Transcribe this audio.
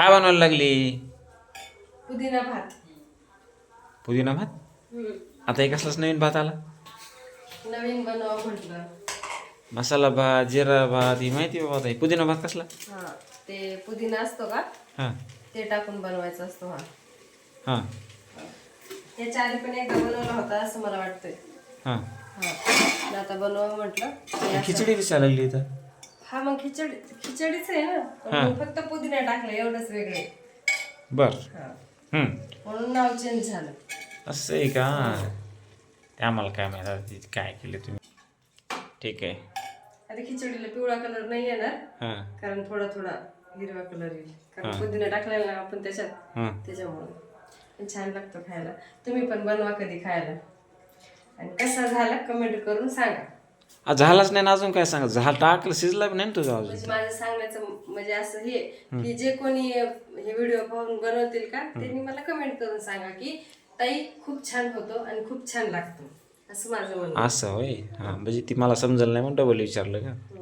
काय बनवायला लागली? पुदिना भात. पुदिना भात. आता एक कसलाच नवीन भात आला. नवीन बनवावं म्हटलं. मसाला भात, जिरा भात ही माहिती बाबा. आता पुदिना भात कसला? हा, ते पुदिना असतो का, हां ते टाकून बनवायचा असतो. हा, हां याच्या आधी पण एकदा बनवला होता असं मला वाटतंय. हां. हा, आता बनवावं म्हटलं. आणि असं- खिचडी दिसायला लागली इथं. हा, मग खिचडीच आहे ना, पण हा. मग फक्त पुदिना टाकलं एवढंच वेगळे. बर. हा, हम्म. म्हणून नाव चेंज झालं. असं आहे का? ते आम्हाला काय माहिती आता काय केलं तुम्ही. ठीक आहे. आता खिचडीला पिवळा कलर नाही येणार, हां कारण थोडा थोडा हिरवा कलर येईल, कारण हा. पुदिना टाकलेला ना आपण त्याच्यात, हां. त्याच्यामुळे पण छान लागतो खायला. तुम्ही पण बनवा कधी खायला, आणि कसा झाला कमेंट करून सांगा. झालाच नाही ना अजून. काय सांगा, टाकलं शिजला पण नाही ना तुझा म्हणजे अजून. माझं सांगण्याचं म्हणजे असं हे की जे कोणी हे व्हिडिओ पाहून बनवतील का, त्यांनी मला कमेंट करून सांगा की ताई खूप छान होतो आणि खूप छान लागतो, असं माझं म्हणणं. असं होय. हां म्हणजे ती मला समजलं नाही म्हणून डबल विचारलं का.